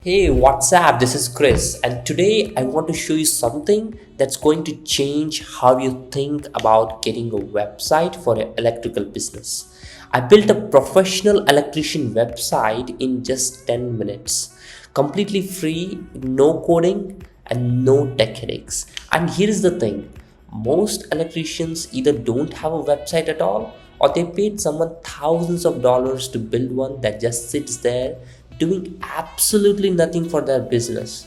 Hey, what's up? This is Chris, and today I want to show you something that's going to change how you think about getting a website for an electrical business. I built a professional electrician website in just 10 minutes, completely free, no coding, and no tech headaches. And here's the thing, most electricians either don't have a website at all or they paid someone thousands of dollars to build one that just sits there doing absolutely nothing for their business.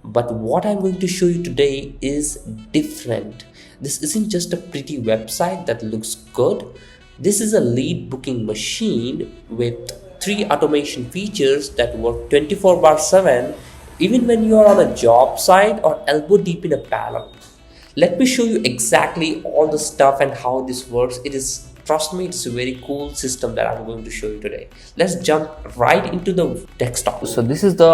But what I'm going to show you today is different. This isn't just a pretty website that looks good. This is a lead booking machine with three automation features that work 24 bar 7 even when you are on a job site or elbow deep in a panel. Let me show you exactly all the stuff and how this works. Trust me, it's a very cool system that I'm going to show you today. Let's jump right into the desktop. So this is the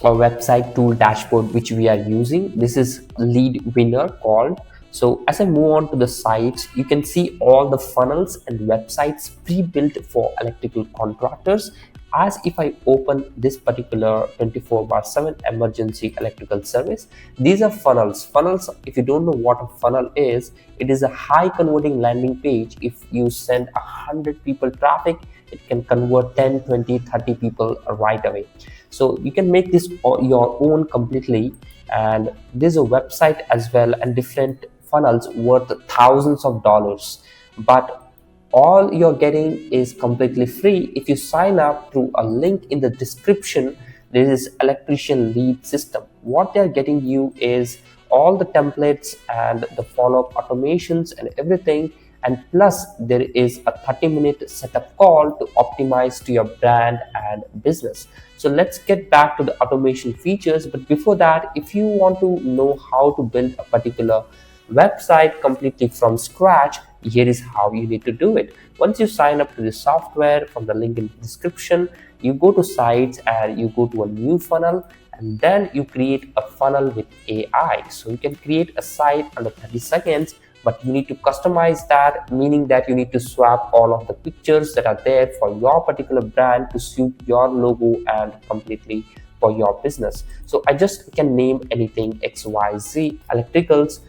website tool dashboard which we are using. This is lead winner called. So as I move on to the sites, you can see all the funnels and websites pre-built for electrical contractors. As if I open this particular 24 bar 7 emergency electrical service, these are funnels. Funnels, if you don't know what a funnel is, it is a high converting landing page. If you send 100 people traffic, it can convert 10, 20, 30 people right away. So you can make this your own completely, and there's a website as well and different funnels worth thousands of dollars, but all you're getting is completely free if you sign up through a link in the description. This is Electrician lead system. What they're getting you is all the templates and the follow-up automations and everything, and plus there is a 30-minute setup call to optimize to your brand and business. So let's get back to the automation features, but before that, if you want to know how to build a particular website completely from scratch, here is how you need to do it. Once you sign up to the software from the link in the description, you go to sites and you go to a new funnel, and then you create a funnel with AI. So you can create a site under 30 seconds, but you need to customize that, meaning that you need to swap all of the pictures that are there for your particular brand to suit your logo and completely for your business. So I just can name anything XYZ electricals.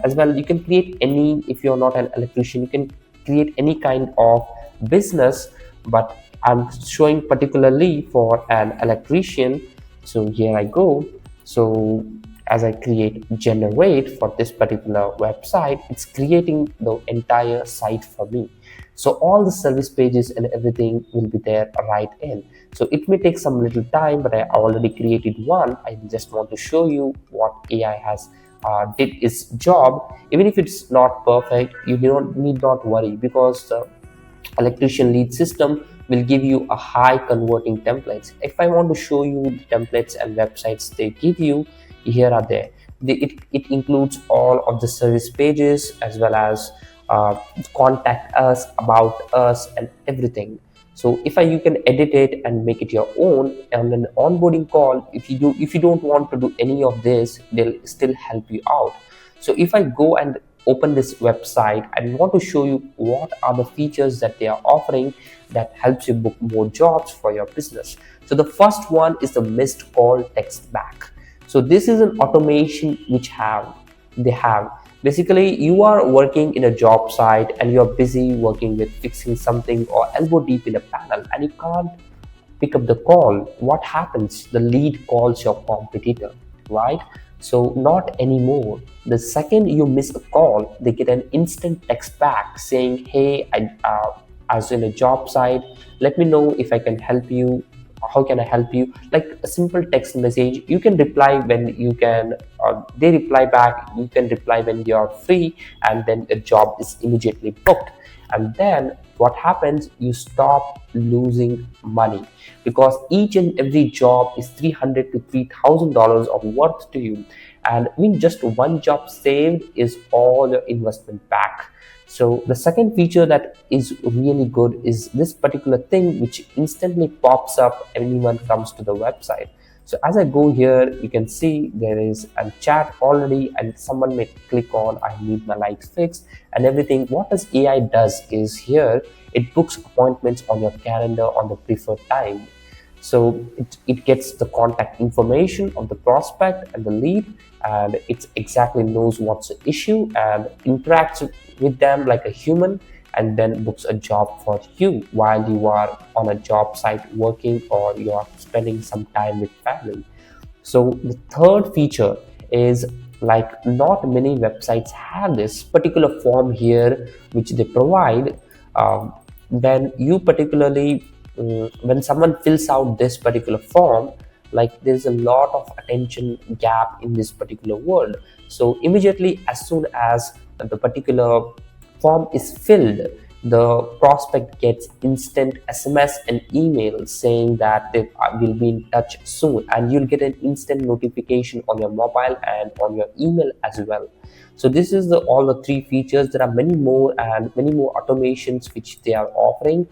As well, you can create any, if you're not an electrician, you can create any kind of business, but I'm showing particularly for an electrician. So here I go. So as I create generate for this particular website, it's creating the entire site for me. So all the service pages and everything will be there right in. So it may take some little time, but I already created one. I just want to show you what AI has did its job. Even if it's not perfect, you need not worry, because the electrician lead system will give you a high converting templates. If I want to show you the templates and websites they give you, here are there. It includes all of the service pages as well as contact us, about us, and everything. So you can edit it and make it your own. And an onboarding call, if you don't want to do any of this, they'll still help you out. So if I go and open this website, I want to show you what are the features that they are offering that helps you book more jobs for your business. So the first one is the missed call text back. So this is an automation which they have. Basically, you are working in a job site and you're busy working with fixing something or elbow deep in a panel, and you can't pick up the call. What happens? The lead calls your competitor, right? So not anymore. The second you miss a call, they get an instant text back saying, hey, as in a job site, let me know if I can help you. How can I help you? Like a simple text message. You can reply when you can, they reply back. You can reply when you're free, and then the job is immediately booked. And then what happens? You stop losing money, because each and every job is $300 to $3,000 of worth to you, and when just one job saved is all your investment back. So the second feature that is really good is this particular thing which instantly pops up when anyone comes to the website. So as I go here, you can see there is a chat already, and someone may click on I need my lights fixed and everything. What does AI does is here it books appointments on your calendar on the preferred time. So it gets the contact information of the prospect and the lead, and it exactly knows what's the issue and interacts with them like a human, and then books a job for you while you are on a job site working or you are spending some time with family. So the third feature is, like, not many websites have this particular form here which they provide. When you particularly when someone fills out this particular form, like, there's a lot of attention gap in this particular world. So immediately as soon as the particular form is filled, the prospect gets instant SMS and email saying that they will be in touch soon, and you'll get an instant notification on your mobile and on your email as well. So this is all the three features. There are many more and many more automations which they are offering,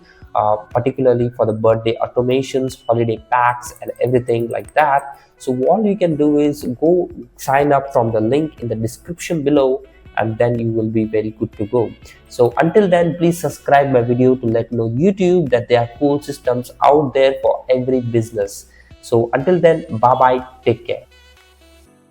particularly for the birthday automations, holiday packs, and everything like that. So all you can do is go sign up from the link in the description below, and then you will be very good to go. So until then, please subscribe my video to let know YouTube that there are cool systems out there for every business. So until then, bye bye, take care.